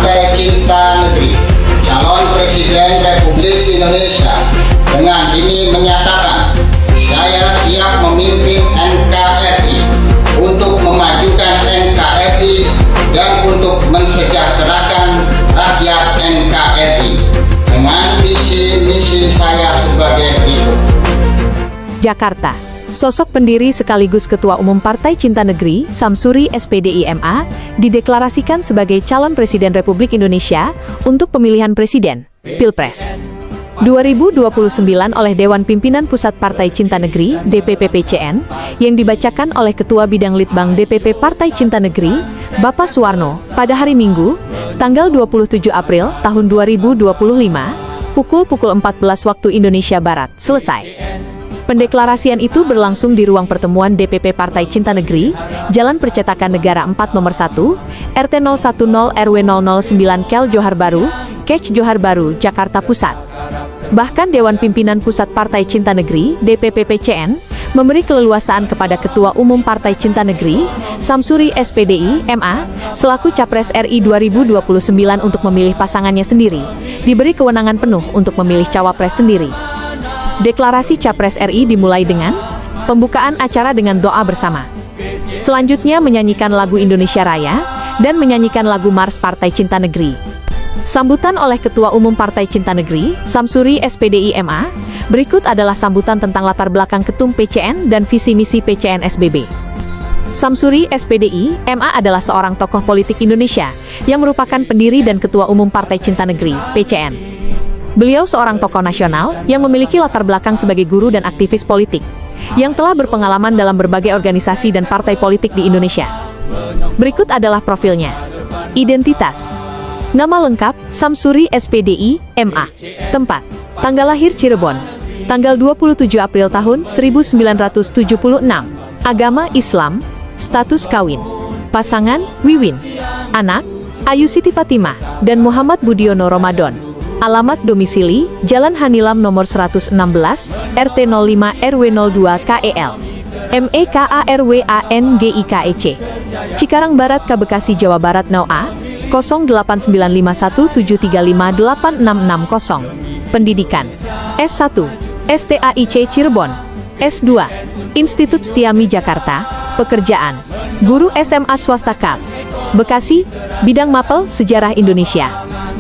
Partai Cinta Negeri, calon Presiden Republik Indonesia, dengan ini menyatakan, saya siap memimpin NKRI untuk memajukan NKRI dan untuk mensejahterakan rakyat NKRI dengan misi-misi saya sebagai berikut. Jakarta. Sosok pendiri sekaligus Ketua Umum Partai Cinta Negeri, Samsuri SPDI MA, dideklarasikan sebagai calon Presiden Republik Indonesia untuk pemilihan Presiden, Pilpres 2029 oleh Dewan Pimpinan Pusat Partai Cinta Negeri, DPP-PCN, yang dibacakan oleh Ketua Bidang Litbang DPP Partai Cinta Negeri, Bapak Suwarno, pada hari Minggu, tanggal 27 April tahun 2025, pukul 14 waktu Indonesia Barat, selesai. Pendeklarasian itu berlangsung di ruang pertemuan DPP Partai Cinta Negeri, Jalan Percetakan Negara 4 Nomor 1, RT 010 RW 009 Kel Johar Baru, Kec Johar Baru, Jakarta Pusat. Bahkan Dewan Pimpinan Pusat Partai Cinta Negeri, DPP-PCN, memberi keleluasaan kepada Ketua Umum Partai Cinta Negeri, Samsuri SPDI MA, selaku Capres RI 2029 untuk memilih pasangannya sendiri, diberi kewenangan penuh untuk memilih cawapres sendiri. Deklarasi Capres RI dimulai dengan pembukaan acara dengan doa bersama. Selanjutnya menyanyikan lagu Indonesia Raya dan menyanyikan lagu Mars Partai Cinta Negeri. Sambutan oleh Ketua Umum Partai Cinta Negeri, Samsuri SPDI MA, berikut adalah sambutan tentang latar belakang Ketum PCN dan visi misi PCN SBB. Samsuri SPDI MA adalah seorang tokoh politik Indonesia yang merupakan pendiri dan Ketua Umum Partai Cinta Negeri, PCN. Beliau seorang tokoh nasional yang memiliki latar belakang sebagai guru dan aktivis politik, yang telah berpengalaman dalam berbagai organisasi dan partai politik di Indonesia. Berikut adalah profilnya. Identitas. Nama lengkap, Samsuri SPDI, MA. Tempat. Tanggal lahir Cirebon. Tanggal 27 April tahun 1976. Agama Islam. Status kawin. Pasangan, Wiwin. Anak, Ayu Siti Fatimah dan Muhammad Budiono Ramadan. Alamat domisili, Jalan Hanilam nomor 116, RT 05 RW 02 KEL. MEKARWANGIKEC. Cikarang Barat, Bekasi, Jawa Barat. NOA 0895173586660. Pendidikan S1, STAIC Cirebon. S2, Institut Setiami Jakarta. Pekerjaan guru SMA swasta KAP, Bekasi, bidang mapel Sejarah Indonesia.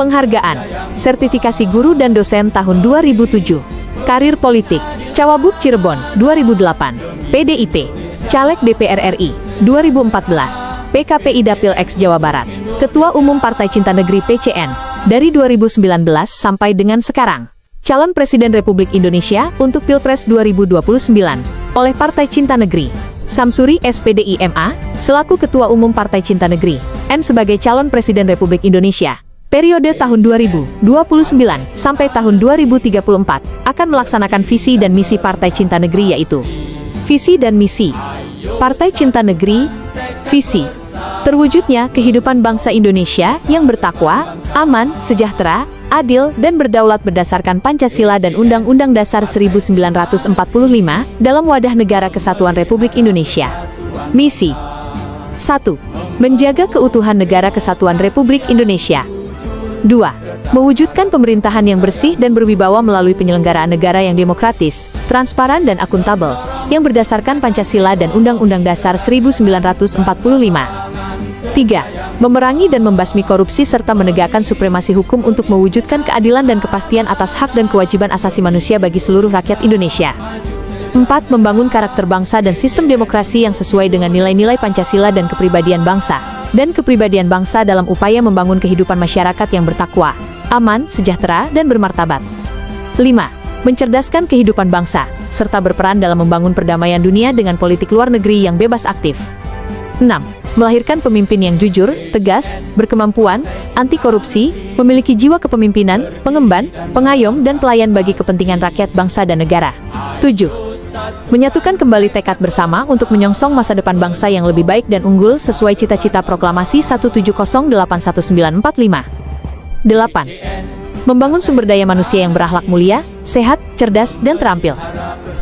Penghargaan, sertifikasi guru dan dosen tahun 2007. Karir politik, Cawagup Cirebon, 2008. PDIP, Caleg DPR RI, 2014. PKPI Dapil X Jawa Barat. Ketua Umum Partai Cinta Negeri PCN, dari 2019 sampai dengan sekarang. Calon Presiden Republik Indonesia untuk Pilpres 2029, oleh Partai Cinta Negeri. Samsuri SPDI MA, selaku Ketua Umum Partai Cinta Negeri, N sebagai calon Presiden Republik Indonesia. Periode tahun 2029 sampai tahun 2034 akan melaksanakan visi dan misi Partai Cinta Negeri, yaitu visi dan misi Partai Cinta Negeri. Visi: terwujudnya kehidupan bangsa Indonesia yang bertakwa, aman, sejahtera, adil, dan berdaulat berdasarkan Pancasila dan Undang-Undang Dasar 1945 dalam wadah negara kesatuan Republik Indonesia. Misi: 1. Menjaga keutuhan negara kesatuan Republik Indonesia. 2. Mewujudkan pemerintahan yang bersih dan berwibawa melalui penyelenggaraan negara yang demokratis, transparan dan akuntabel, yang berdasarkan Pancasila dan Undang-Undang Dasar 1945. 3. Memerangi dan membasmi korupsi serta menegakkan supremasi hukum untuk mewujudkan keadilan dan kepastian atas hak dan kewajiban asasi manusia bagi seluruh rakyat Indonesia. 4. Membangun karakter bangsa dan sistem demokrasi yang sesuai dengan nilai-nilai Pancasila dan kepribadian bangsa dalam upaya membangun kehidupan masyarakat yang bertakwa, aman, sejahtera, dan bermartabat. 5. Mencerdaskan kehidupan bangsa, serta berperan dalam membangun perdamaian dunia dengan politik luar negeri yang bebas aktif. 6. Melahirkan pemimpin yang jujur, tegas, berkemampuan, anti korupsi, memiliki jiwa kepemimpinan, pengemban, pengayom, dan pelayan bagi kepentingan rakyat, bangsa, dan negara. 7. Menyatukan kembali tekad bersama untuk menyongsong masa depan bangsa yang lebih baik dan unggul sesuai cita-cita proklamasi 170811945. 8. Membangun sumber daya manusia yang berakhlak mulia, sehat, cerdas, dan terampil.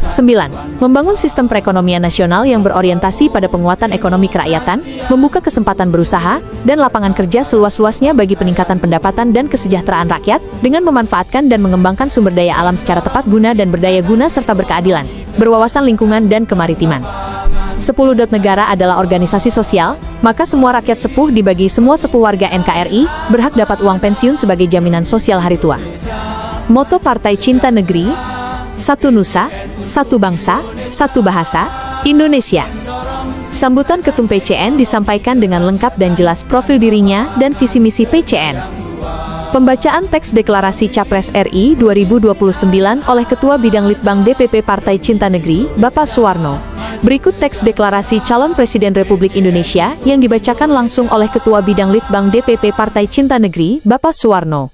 9. Membangun sistem perekonomian nasional yang berorientasi pada penguatan ekonomi kerakyatan, membuka kesempatan berusaha, dan lapangan kerja seluas-luasnya bagi peningkatan pendapatan dan kesejahteraan rakyat, dengan memanfaatkan dan mengembangkan sumber daya alam secara tepat guna dan berdaya guna serta berkeadilan, berwawasan lingkungan dan kemaritiman. 10. Negara adalah organisasi sosial, maka semua rakyat sepuh dibagi semua sepuh warga NKRI, berhak dapat uang pensiun sebagai jaminan sosial hari tua. Moto Partai Cinta Negeri: Satu Nusa, Satu Bangsa, Satu Bahasa, Indonesia. Sambutan Ketum PCN disampaikan dengan lengkap dan jelas profil dirinya dan visi misi PCN. Pembacaan teks deklarasi Capres RI 2029 oleh Ketua Bidang Litbang DPP Partai Cinta Negeri, Bapak Suwarno. Berikut teks deklarasi calon Presiden Republik Indonesia yang dibacakan langsung oleh Ketua Bidang Litbang DPP Partai Cinta Negeri, Bapak Suwarno.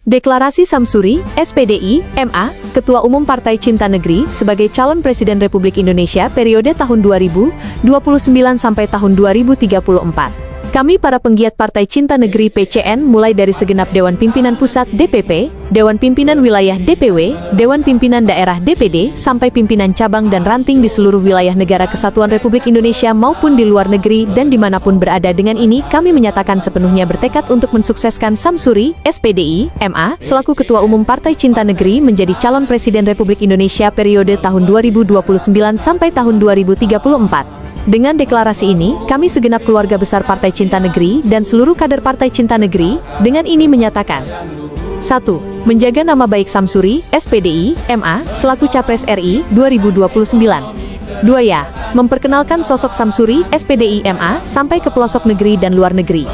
Deklarasi Samsuri, SPDI, MA, Ketua Umum Partai Cinta Negeri sebagai calon Presiden Republik Indonesia periode tahun 2029 sampai tahun 2034. Kami para penggiat Partai Cinta Negeri PCN mulai dari segenap Dewan Pimpinan Pusat DPP, Dewan Pimpinan Wilayah DPW, Dewan Pimpinan Daerah DPD, sampai pimpinan cabang dan ranting di seluruh wilayah negara kesatuan Republik Indonesia maupun di luar negeri dan dimanapun berada. Dengan ini kami menyatakan sepenuhnya bertekad untuk mensukseskan Samsuri, SPDI, MA, selaku Ketua Umum Partai Cinta Negeri menjadi calon Presiden Republik Indonesia periode tahun 2029 sampai tahun 2034. Dengan deklarasi ini, kami segenap keluarga besar Partai Cinta Negeri dan seluruh kader Partai Cinta Negeri, dengan ini menyatakan: 1. Menjaga nama baik Samsuri, SPDI, MA, selaku Capres RI 2029. 2. Memperkenalkan sosok Samsuri, SPDI, MA, sampai ke pelosok negeri dan luar negeri.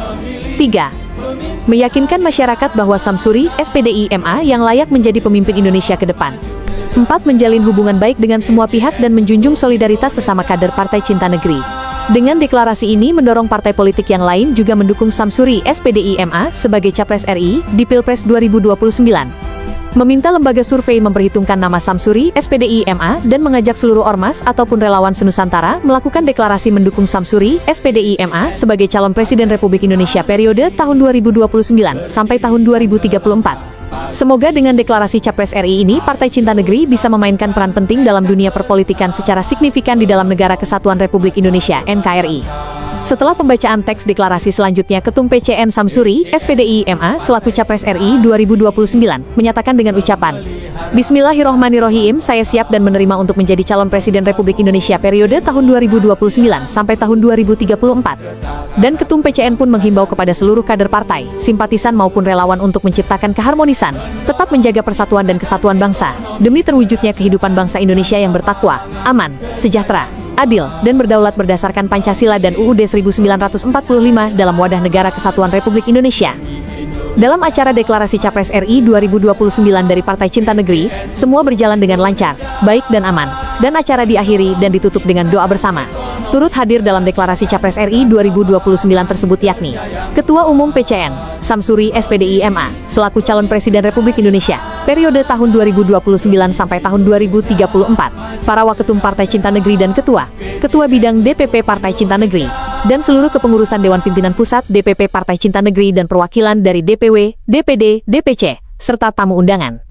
3. Meyakinkan masyarakat bahwa Samsuri, SPDI, MA yang layak menjadi pemimpin Indonesia ke depan. 4. Menjalin hubungan baik dengan semua pihak dan menjunjung solidaritas sesama kader Partai Cinta Negeri. Dengan deklarasi ini mendorong partai politik yang lain juga mendukung Samsuri, SPDI, MA sebagai Capres RI di Pilpres 2029. Meminta lembaga survei memperhitungkan nama Samsuri, SPDI, MA dan mengajak seluruh ormas ataupun relawan senusantara melakukan deklarasi mendukung Samsuri, SPDI, MA sebagai calon Presiden Republik Indonesia periode tahun 2029 sampai tahun 2034. Semoga dengan deklarasi Capres RI ini, Partai Cinta Negeri bisa memainkan peran penting dalam dunia perpolitikan secara signifikan di dalam Negara Kesatuan Republik Indonesia, NKRI. Setelah pembacaan teks deklarasi selanjutnya, Ketum PCN Samsuri, SPDI, MA, selaku Capres RI 2029, menyatakan dengan ucapan: Bismillahirrohmanirrohim, saya siap dan menerima untuk menjadi calon Presiden Republik Indonesia periode tahun 2029 sampai tahun 2034. Dan Ketum PCN pun menghimbau kepada seluruh kader partai, simpatisan maupun relawan untuk menciptakan keharmonisan, tetap menjaga persatuan dan kesatuan bangsa, demi terwujudnya kehidupan bangsa Indonesia yang bertakwa, aman, sejahtera, adil, dan berdaulat berdasarkan Pancasila dan UUD 1945 dalam wadah Negara Kesatuan Republik Indonesia. Dalam acara deklarasi Capres RI 2029 dari Partai Cinta Negeri, semua berjalan dengan lancar, baik dan aman, dan acara diakhiri dan ditutup dengan doa bersama. Turut hadir dalam deklarasi Capres RI 2029 tersebut yakni Ketua Umum PCN, Samsuri, SPDI, MA, selaku calon Presiden Republik Indonesia, periode tahun 2029 sampai tahun 2034, para Waketum Partai Cinta Negeri dan Ketua Bidang DPP Partai Cinta Negeri, dan seluruh kepengurusan Dewan Pimpinan Pusat DPP Partai Cinta Negeri dan perwakilan dari DPW, DPD, DPC, serta tamu undangan.